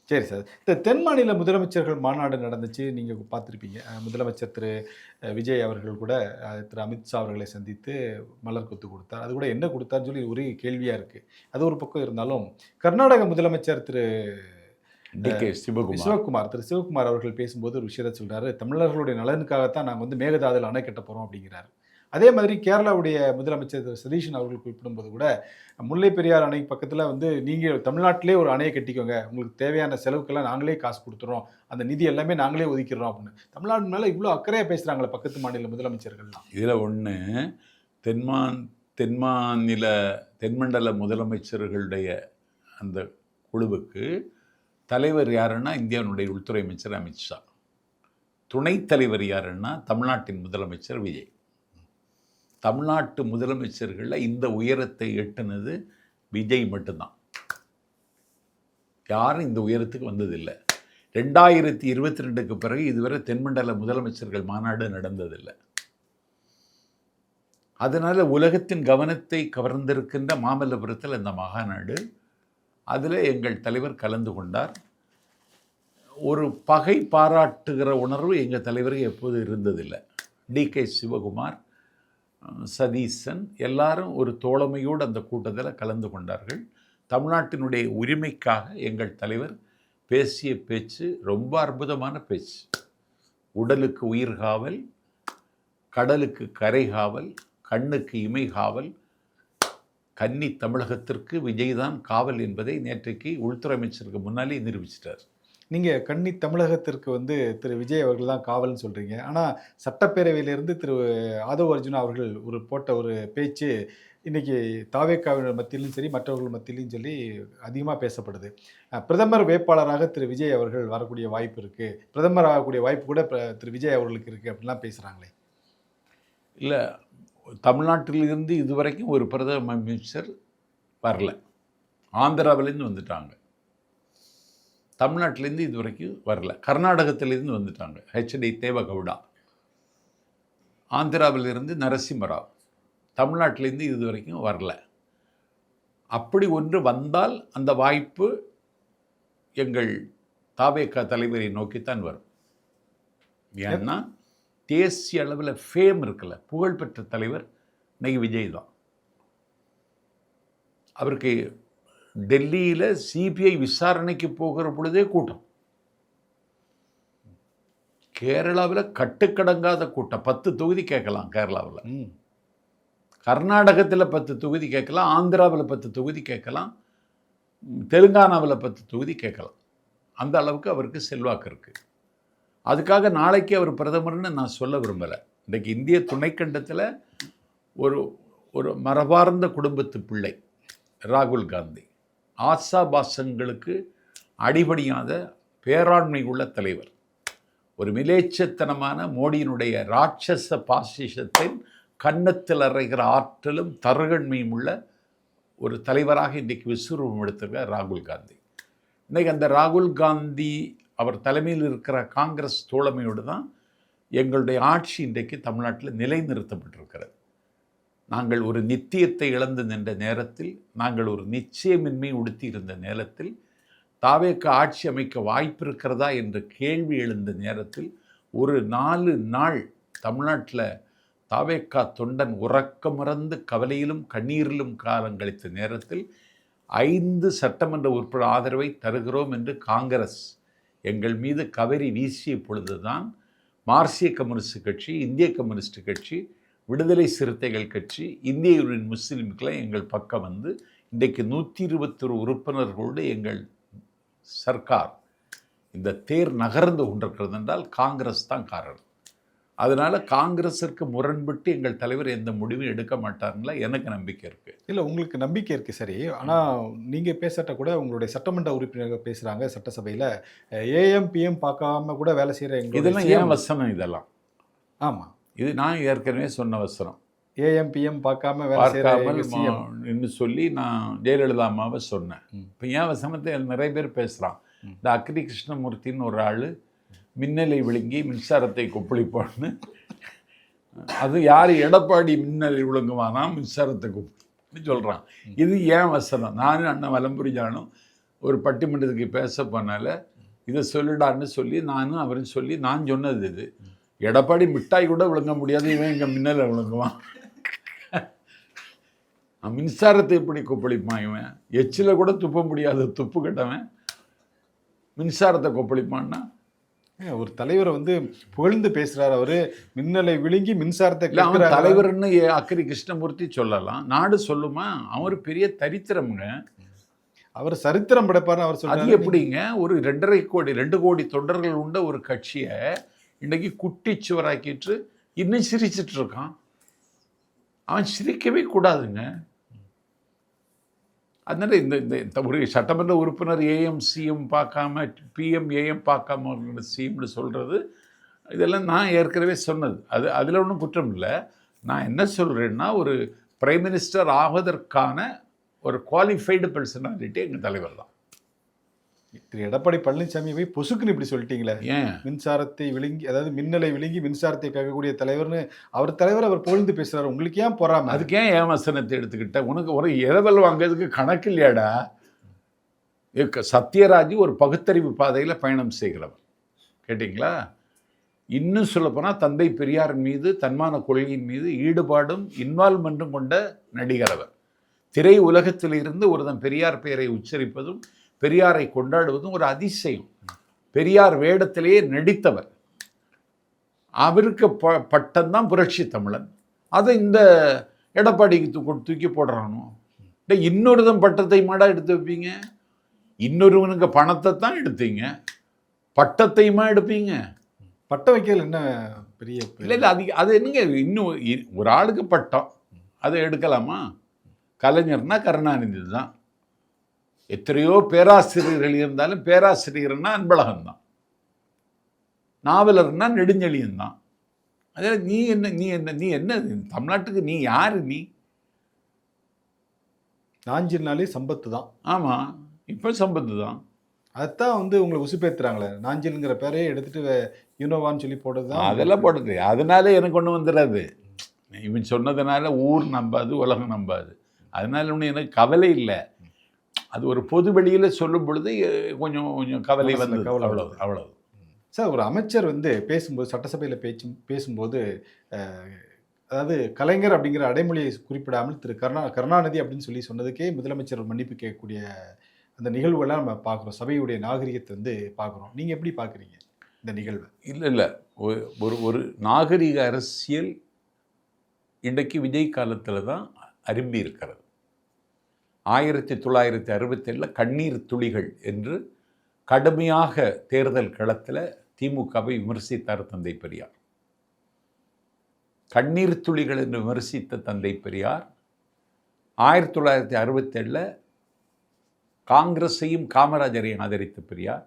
சரி சார், இந்த தென் மாநில முதலமைச்சர்கள் மாநாடு நடந்துச்சு, நீங்கள் பார்த்துருப்பீங்க. முதலமைச்சர் திரு விஜய் அவர்கள் கூட திரு அமித்ஷா அவர்களை சந்தித்து மலர் கொத்து கொடுத்தார். அது கூட என்ன கொடுத்தாருன்னு சொல்லி ஒரே கேள்வியாக இருக்குது. அது ஒரு பக்கம் இருந்தாலும் கர்நாடக முதலமைச்சர் திரு சிவகுமார் அவர்கள் பேசும்போது ஒரு விஷயத்தை சொல்கிறாரு, தமிழர்களுடைய நலனுக்காகத்தான் நாங்கள் வந்து மேகதாதுல அணை கட்ட போகிறோம் அப்படிங்கிறார். அதே மாதிரி கேரளாவுடைய முதலமைச்சர் திரு சதீஷன் அவர்கள் குறிப்பிடும்போது கூட முல்லை பெரியார் அணை பக்கத்தில் வந்து நீங்கள் தமிழ்நாட்டிலே ஒரு அணையை கட்டிக்கோங்க, உங்களுக்கு தேவையான செலவுக்கெல்லாம் நாங்களே காசு கொடுத்துறோம், அந்த நிதி எல்லாமே நாங்களே ஒதுக்கிடுறோம் அப்படின்னு. தமிழ்நாடு மேலே இவ்வளோ அக்கறையாக பேசுகிறாங்களே பக்கத்து மாநில முதலமைச்சர்கள்லாம். இதில் ஒன்று, தென்மண்டல முதலமைச்சர்களுடைய அந்த குழுவுக்கு தலைவர் யாருன்னா இந்தியாவுடைய உள்துறை அமைச்சர் அமித்ஷா, துணைத் தலைவர் யாருன்னா தமிழ்நாட்டின் முதலமைச்சர் விஜய். தமிழ்நாட்டு முதலமைச்சர்களில் இந்த உயரத்தை எட்டுனது விஜய் மட்டும்தான். யாரும் இந்த உயரத்துக்கு வந்ததில்லை. 2022க்கு பிறகு இதுவரை தென்மண்டல முதலமைச்சர்கள் மாநாடு நடந்ததில்லை. அதனால் உலகத்தின் கவனத்தை கவர்ந்திருக்கின்ற மாமல்லபுரத்தில் இந்த மாநாடு, அதில் எங்கள் தலைவர் கலந்து கொண்டார். ஒரு பகை பாராட்டுகிற உணர்வு எங்கள் தலைவருக்கு எப்போது இருந்ததில்லை. டிகே சிவகுமார், சதீசன் எல்லாரும் ஒரு தோழமையோடு அந்த கூட்டத்தில் கலந்து கொண்டார்கள். தமிழ்நாட்டினுடைய உரிமைக்காக எங்கள் தலைவர் பேசிய பேச்சு ரொம்ப அற்புதமான பேச்சு. உடலுக்கு உயிர் காவல், கடலுக்கு கரை காவல், கண்ணுக்கு இமை காவல், கன்னி தமிழகத்திற்கு விஜய் தான் காவல் என்பதை நேற்றைக்கு உள்துறை அமைச்சருக்கு முன்னாலே நிரூபிச்சிட்டார். நீங்கள் கன்னி தமிழகத்திற்கு வந்து திரு விஜய் அவர்கள் தான் காவல்னு சொல்கிறீங்க. ஆனால் சட்டப்பேரவையிலிருந்து திரு ஆதவ் அர்ஜுனா அவர்கள் போட்ட ஒரு பேச்சு இன்றைக்கி தாவேக்காவினர் மத்தியிலும் சரி மற்றவர்கள் மத்தியிலும் சொல்லி அதிகமாக பேசப்படுது. பிரதமர் வேட்பாளராக திரு விஜய் அவர்கள் வரக்கூடிய வாய்ப்பு இருக்குது, பிரதமர் ஆகக்கூடிய வாய்ப்பு கூட திரு விஜய் அவர்களுக்கு இருக்குது அப்படின்லாம் பேசுகிறாங்களே. இல்லை, தமிழ்நாட்டிலிருந்து இதுவரைக்கும் ஒரு பிரதம அமைச்சர் வரல. ஆந்திராவிலேருந்து வந்துட்டாங்க. தமிழ்நாட்டிலேருந்து இது வரைக்கும் வரல. கர்நாடகத்திலேருந்து வந்துட்டாங்க, ஹெச்டி தேவகவுடா. ஆந்திராவிலிருந்து நரசிம்மராவ். தமிழ்நாட்டிலேருந்து இது வரைக்கும் வரல. அப்படி ஒன்று வந்தால் அந்த வாய்ப்பு எங்கள் தாவேகா தலைவரை நோக்கித்தான் வரும். ஏன்னா தேசிய அளவில் ஃபேம் இருக்குல்ல, புகழ்பெற்ற தலைவர் இன்னைக்கு விஜய் தான். அவருக்கு டெல்லியில் சிபிஐ விசாரணைக்கு போகிற பொழுதே கூட்டம், கேரளாவில் கட்டுக்கடங்காத கூட்டம். 10 தொகுதி கேட்கலாம் கேரளாவில், கர்நாடகத்தில் 10 தொகுதி கேட்கலாம், ஆந்திராவில் 10 தொகுதி கேட்கலாம், தெலுங்கானாவில் 10 தொகுதி கேட்கலாம். அந்த அளவுக்கு அவருக்கு செல்வாக்கு இருக்குது. அதுக்காக நாளைக்கு அவர் பிரதமர்னு நான் சொல்ல விரும்பலை. இன்றைக்கு இந்திய துணைக்கண்டத்தில் ஒரு மரபார்ந்த குடும்பத்து பிள்ளை ராகுல் காந்தி, ஆசாபாசங்களுக்கு அடிபணியாத பேராண்மை உள்ள தலைவர், ஒரு மிலேச்சத்தனமான மோடியினுடைய ராட்சச பாசிசத்தின் கன்னத்தில் அறைகிற ஆற்றலும் தருகண்மையும் உள்ள ஒரு தலைவராக இன்றைக்கு விஸ்வரூபம் எடுத்திருக்கார் ராகுல் காந்தி. இன்றைக்கி அந்த ராகுல் காந்தி அவர் தலைமையில் இருக்கிற காங்கிரஸ் தோழமையோடு தான் எங்களுடைய ஆட்சி இன்றைக்கு தமிழ்நாட்டில் நிலைநிறுத்தப்பட்டிருக்கிறது. நாங்கள் ஒரு நித்தியத்தை இழந்து நின்ற நேரத்தில், நாங்கள் ஒரு நிச்சயமின்மை உடுத்தி இருந்த நேரத்தில், தாவேக்கு ஆட்சி அமைக்க வாய்ப்பு இருக்கிறதா என்ற கேள்வி எழுந்த நேரத்தில், ஒரு 4 நாள் தமிழ்நாட்டில் தாவேக்கா தொண்டன் உறக்கமறந்து கவலையிலும் கண்ணீரிலும் காலம் கழித்த நேரத்தில் 5 சட்டமன்ற உறுப்பினர் ஆதரவை தருகிறோம் என்று காங்கிரஸ் எங்கள் மீது கவரி வீசிய பொழுதுதான் மார்க்சிய கம்யூனிஸ்ட் கட்சி, இந்திய கம்யூனிஸ்ட் கட்சி, விடுதலை சிறுத்தைகள் கட்சி, இந்திய யூனியன் முஸ்லீம்களை எங்கள் பக்கம் வந்து இன்றைக்கு 121 உறுப்பினர்களோடு எங்கள் சர்க்கார் இந்த தேர் நகர்ந்து கொண்டிருக்கிறது என்றால் காங்கிரஸ் தான் காரணம். அதனால் காங்கிரஸிற்கு முரண்பட்டு எங்கள் தலைவர் எந்த முடிவும் எடுக்க மாட்டாருங்களா எனக்கு நம்பிக்கை இருக்குது. இல்லை, உங்களுக்கு நம்பிக்கை இருக்குது சரி. ஆனால் நீங்கள் பேசட்ட கூட உங்களுடைய சட்டமன்ற உறுப்பினர்கள் பேசுகிறாங்க சட்டசபையில், ஏஎம் பிஎம் பார்க்காம கூட வேலை செய்கிற இதெல்லாம் ஏன் வசனம்? இதெல்லாம் ஆமாம், இது நான் ஏற்கனவே சொன்ன வசனம். ஏஎம் பிஎம் பார்க்காம வேலை செய்யாமல் சொல்லி நான் ஜெயலலிதா அம்மாவை சொன்னேன். இப்போ ஏன் வசனத்தை நிறைய பேர் பேசுகிறான். இந்த அக்ரி கிருஷ்ணமூர்த்தின்னு ஒரு ஆள் மின்னலை விழுங்கி மின்சாரத்தை கொப்பளிப்பான்னு, அது யார் எடப்பாடி மின்னலை விழுங்குவானா மின்சாரத்தை கொப்பளின்னு சொல்கிறான். இது ஏன் வசனம்? நானும் அண்ணன் வலம்புரிஜானும் ஒரு பட்டிமன்றத்துக்கு பேச போனால இதை சொல்லிடான்னு சொல்லி நானும் அவரும் சொல்லி நான் சொன்னது இது. எடப்பாடி மிட்டாய் கூட விழுங்க முடியாது, இவன் இங்கே மின்னலை விழுங்குவான். மின்சாரத்தை எப்படி கொப்பளிப்பான் இவன்? எச்சில் கூட துப்ப முடியாது துப்பு கட்டவன் மின்சாரத்தை கொப்பளிப்பான்னா? ஒரு தலைவரை வந்து புகழ்ந்து பேசுறாரு அவரு. மின்னலை விழுங்கி மின்சாரத்தை தலைவர்னு அக்கரி கிருஷ்ணமூர்த்தி சொல்லலாம், நாடு சொல்லுமா? அவர் பெரிய தரித்திரம்ங்க. அவர் சரித்திரம் படைப்பார்னு அவர் சொல்றாரு. அது எப்படிங்க? ஒரு 2 கோடி தொண்டர்கள் உண்ட ஒரு கட்சியை இன்னைக்கு குட்டிச்சுவராக்கிட்டு இன்னும் சிரிச்சிட்டு இருக்கான். அவன் சிரிக்கவே கூடாதுங்க. அதனால் இந்த ஒரு சட்டமன்ற உறுப்பினர் ஏஎம் சிஎம் பார்க்காம பிஎம் ஏஎம் பார்க்காம சிஎம்னு சொல்கிறது இதெல்லாம் நான் ஏற்கனவே சொன்னது. அதில் ஒன்றும் குற்றம் இல்லை. நான் என்ன சொல்கிறேன்னா, ஒரு பிரைம் மினிஸ்டர் ஆவதற்கான ஒரு குவாலிஃபைடு பர்சனாலிட்டி எங்கள் தலைவர் தான். திரு எடப்பாடி பழனிசாமி போய் பொசுக்குன்னு இப்படி சொல்லிட்டீங்களே. ஏன்? மின்சாரத்தை விழுங்கி, அதாவது மின்னலை விழுங்கி மின்சாரத்தை கேட்கக்கூடிய தலைவர்னு அவர் தலைவர் அவர் புகழ்ந்து பேசுறாரு. உங்களுக்கு ஏன் போறாம? அதுக்கு ஏன் ஏமாசனத்தை எடுத்துக்கிட்ட? உனக்கு ஒரு இரவல் வாங்கிறதுக்கு கணக்கு இல்லையாடா? சத்யராஜ் ஒரு பகுத்தறிவு பாதையில் பயணம் செய்கிறவர், கேட்டிங்களா? இன்னும் சொல்லப்போனால் தந்தை பெரியார் மீது, தன்மான கொள்கையின் மீது ஈடுபாடும் இன்வால்மெண்ட்டும் கொண்ட நடிகர் அவர். திரை உலகத்தில் இருந்து ஒருதன் பெரியார் பெயரை உச்சரிப்பதும் பெரியாரை கொண்டாடுவதும் ஒரு அதிசயம். பெரியார் வேடத்திலேயே நடித்தவர். அவருக்கு பட்டம்தான் புரட்சி தமிழன். அதை இந்த எடப்பாடிக்கு தூக்கி போடுறானோ? இன்னொருதன் பட்டத்தை மாடா எடுத்து வைப்பீங்க? இன்னொருவனுக்கு பணத்தை தான் எடுத்தீங்க, பட்டத்தையுமா எடுப்பீங்க? பட்டம் வைக்கல என்ன பெரிய இல்லை அது என்னங்க? இன்னும் ஒரு ஆளுக்கு பட்டம் அதை எடுக்கலாமா? கலைஞர்னா கருணாநிதி தான். எத்தனையோ பேராசிரியர்கள் இருந்தாலும் பேராசிரியர்னா அன்பழகன் தான், நாவலர்னா நெடுஞ்செழியன் தான். அதில் நீ என்ன தமிழ்நாட்டுக்கு நீ யாரு? நீ நாஞ்சில்னாலே சம்பத்து தான். ஆமாம், இப்போ சம்பத்து தான். அதுதான் வந்து உங்களை உசுப்பேத்துறாங்களே. நாஞ்சில்ங்கிற பேரையே எடுத்துட்டு யூனோவான்னு சொல்லி போடுறது தான். அதெல்லாம் போடுறது. அதனால எனக்கு ஒன்று வந்துடாது. இவன் சொன்னதுனால ஊர் நம்பாது, உலகம் நம்பாது. அதனால ஒன்று எனக்கு கவலை இல்லை. அது ஒரு பொது வெளியில் சொல்லும் பொழுது கொஞ்சம் கவலை வந்து அவ்வளவு. சார், ஒரு அமைச்சர் வந்து பேசும்போது, சட்டசபையில் பேசும்போது, அதாவது கலைஞர் அப்படிங்கிற அடைமொழியை குறிப்பிடாமல் திரு கருணாநிதி அப்படின்னு சொல்லி சொன்னதுக்கே முதலமைச்சர் மன்னிப்பு கேட்கக்கூடிய அந்த நிகழ்வுகள்லாம் நம்ம பார்க்குறோம். சபையுடைய நாகரிகத்தை வந்து பார்க்குறோம். நீங்கள் எப்படி பார்க்குறீங்க இந்த நிகழ்வை? இல்லை ஒரு நாகரிக அரசியல் இன்றைக்கு விஜய் காலத்தில் தான் அரும்பி இருக்கிறது. 1967 கண்ணீர் துளிகள் என்று கடுமையாக தேர்தல் களத்தில் திமுகவை விமர்சித்தார் தந்தை பெரியார். கண்ணீர் துளிகள் என்று விமர்சித்த தந்தை பெரியார் 1967 காங்கிரஸையும் காமராஜரையும் ஆதரித்த பெரியார்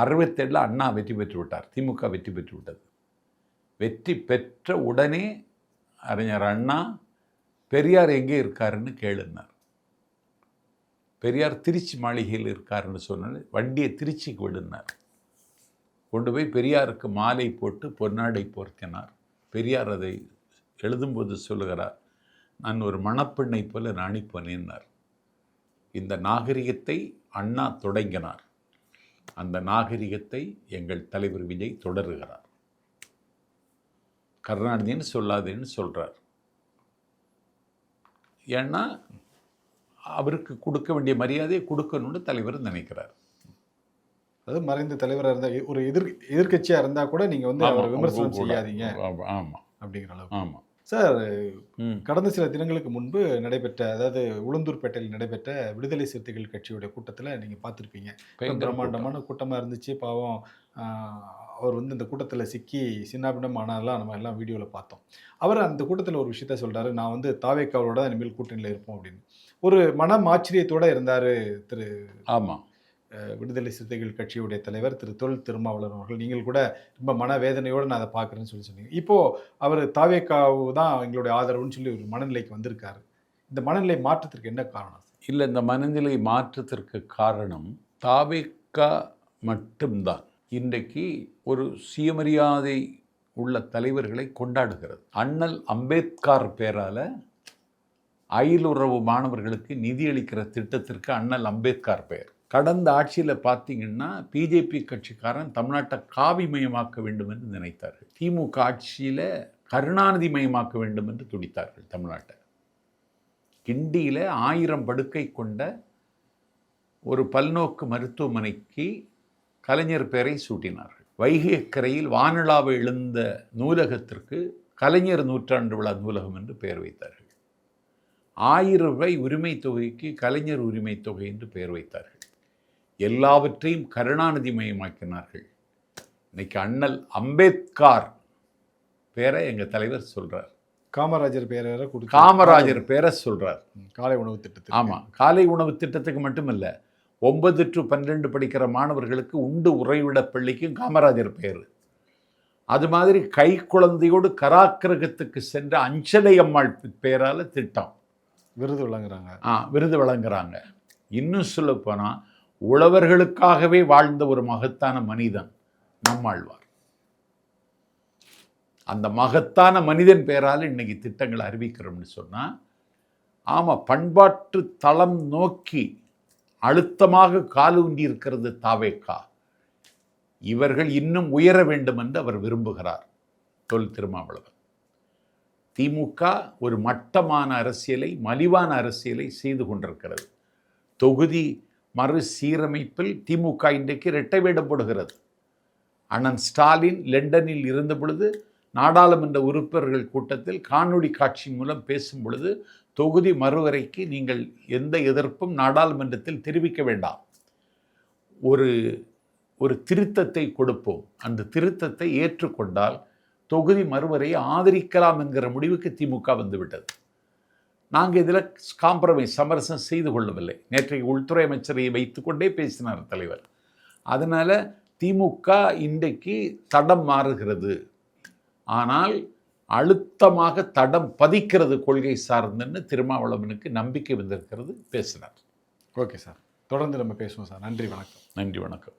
67 அண்ணா வெற்றி பெற்று விட்டார், திமுக வெற்றி பெற்று விட்டது. வெற்றி பெற்ற உடனே அறிஞர் அண்ணா பெரியார் எங்கே இருக்காருன்னு கேளுனார். பெரியார் திருச்சி மாளிகையில் இருக்காருன்னு சொன்னால் வண்டியை திருச்சிக்கு விடுனார். கொண்டு போய் பெரியாருக்கு மாலை போட்டு பொன்னாடை போர்த்தினார். பெரியார் அதை எழுதும்போது சொல்லுகிறார், நான் ஒரு மணப்பெண்ணை போல நாணிப்போனேன்னார். இந்த நாகரிகத்தை அண்ணா தொடங்கினார். அந்த நாகரிகத்தை எங்கள் தலைவர் விஜய் தொடருகிறார். கருணாநிதின்னு சொல்லாதேன்னு சொல்கிறார். ஏன்னா அவருக்கு கொடுக்க வேண்டிய மரியாதையை கொடுக்கணும்னு தலைவர் நினைக்கிறார். அது மறைந்த தலைவராக இருந்தால் ஒரு எதிர்கட்சியாக இருந்தால் கூட நீங்கள் வந்து அவரை விமர்சனம் செய்யாதீங்க. ஆமாம், அப்படிங்கிற அளவு. ஆமாம் சார், கடந்த சில தினங்களுக்கு முன்பு நடைபெற்ற, அதாவது உளுந்தூர்பேட்டையில் நடைபெற்ற விடுதலை சிறுத்தைகள் கட்சியுடைய கூட்டத்தில் நீங்கள் பார்த்துருப்பீங்க. பிரம்மாண்டமான கூட்டமாக இருந்துச்சு. பாவம் அவர் வந்து இந்த கூட்டத்தில் சிக்கி சின்னாபின்னம் ஆனாலாம் நம்ம எல்லாம் வீடியோவில் பார்த்தோம். அவர் அந்த கூட்டத்தில் ஒரு விஷயத்த சொல்கிறாரு, நான் வந்து தாவேக்காவோட இனிமேல் கூட்டணியில் இருப்போம் அப்படின்னு. ஒரு மனம் ஆச்சரியத்தோடு இருந்தார் திரு விடுதலை சிறுத்தைகள் கட்சியுடைய தலைவர் திரு தொல் திருமாவளவன் அவர்கள். நீங்கள் கூட ரொம்ப மனவேதனையோடு நான் அதை பார்க்குறேன்னு சொன்னீங்க. இப்போது அவர் தாவேக்காவு தான் எங்களுடைய ஆதரவுன்னு சொல்லி ஒரு மனநிலைக்கு வந்திருக்காரு. இந்த மனநிலை மாற்றத்திற்கு என்ன காரணம்? இல்லை, இந்த மனநிலை மாற்றத்திற்கு காரணம் தாவேக்கா மட்டும்தான். இன்றைக்கு ஒரு சுயமரியாதை உள்ள தலைவர்களை கொண்டாடுகிறது. அண்ணல் அம்பேத்கர் பேரால் அயலுறவு மாணவர்களுக்கு நிதியளிக்கிற திட்டத்திற்கு அண்ணல் அம்பேத்கர் பெயர். கடந்த ஆட்சியில் பார்த்தீங்கன்னா பிஜேபி கட்சிக்காரன் தமிழ்நாட்டை காவிமயமாக்க வேண்டும் என்று நினைத்தார்கள். திமுக ஆட்சியில் கருணாநிதி மயமாக்க வேண்டும் என்று துடித்தார்கள் தமிழ்நாட்டை. கிண்டியில் 1000 படுக்கை கொண்ட ஒரு பல்நோக்கு மருத்துவமனைக்கு கலைஞர் பெயரை சூட்டினார்கள். வைகை கரையில் வானிலாவை எழுந்த நூலகத்திற்கு கலைஞர் நூற்றாண்டு விழா நூலகம் என்று பெயர் வைத்தார்கள். 1000 ரூபாய் உரிமை தொகைக்கு கலைஞர் உரிமை தொகை என்று பெயர் வைத்தார்கள். எல்லாவற்றையும் கருணாநிதி மயமாக்கினார்கள். இன்னைக்கு அண்ணல் அம்பேத்கர் பேரை எங்கள் தலைவர் சொல்கிறார். காமராஜர் பேரை வேற கொடுத்து காமராஜர் பேரை சொல்கிறார். காலை உணவு திட்டத்துக்கு. ஆமாம், காலை உணவு திட்டத்துக்கு மட்டுமில்லை, 9 to 12 படிக்கிற மாணவர்களுக்கு உண்டு உறைவிட பள்ளிக்கும் காமராஜர் பேர். அது மாதிரி கை குழந்தையோடு கராக்கிரகத்துக்கு சென்ற அஞ்சலை அம்மாள் பேரால் திட்டம் விருது வழங்குறாங்க. இன்னும் சொல்ல போனால் உழவர்களுக்காகவே வாழ்ந்த ஒரு மகத்தான மனிதன் நம்மாழ்வார். அந்த மகத்தான மனிதன் பேரால் இன்னைக்கு திட்டங்களை அறிவிக்கிறோம்னு சொன்னால், ஆமாம், பண்பாட்டு தளம் நோக்கி அழுத்தமாக காலூன்றி இருக்கிறது தாவேக்கா. இவர்கள் இன்னும் உயர வேண்டும் என்று அவர் விரும்புகிறார் தொல் திருமாவளவன். திமுக ஒரு மட்டமான அரசியலை, மலிவான அரசியலை செய்து கொண்டிருக்கிறது. தொகுதி மறுசீரமைப்பில் திமுக இன்றைக்கு இரட்டை வேடம் போடுகிறது. அண்ணன் ஸ்டாலின் லண்டனில் இருந்த பொழுது நாடாளுமன்ற உறுப்பினர்கள் கூட்டத்தில் காணொளி காட்சி மூலம் பேசும் பொழுது, தொகுதி மறுவரைக்கு நீங்கள் எந்த எதிர்ப்பும் நாடாளுமன்றத்தில் தெரிவிக்க வேண்டாம், ஒரு திருத்தத்தை கொடுப்போம், அந்த திருத்தத்தை ஏற்றுக்கொண்டால் தொகுதி மறுவரையை ஆதரிக்கலாம் என்கிற முடிவுக்கு திமுக வந்துவிட்டது. நாங்கள் இதில் காம்ப்ரமைஸ் சமரசம் செய்து கொள்ளவில்லை. நேற்றைக்கு உள்துறை அமைச்சரை வைத்துக்கொண்டே பேசினார் தலைவர். அதனால் திமுக இன்றைக்கு தடம் மாறுகிறது. ஆனால் அழுத்தமாக தடம் பதிக்கிறது கொள்கை சார்ந்துன்னு திருமாவளவனுக்கு நம்பிக்கை வந்திருக்கிறது பேசினார். ஓகே சார், தொடர்ந்து நம்ம பேசுவோம் சார். நன்றி, வணக்கம். நன்றி, வணக்கம்.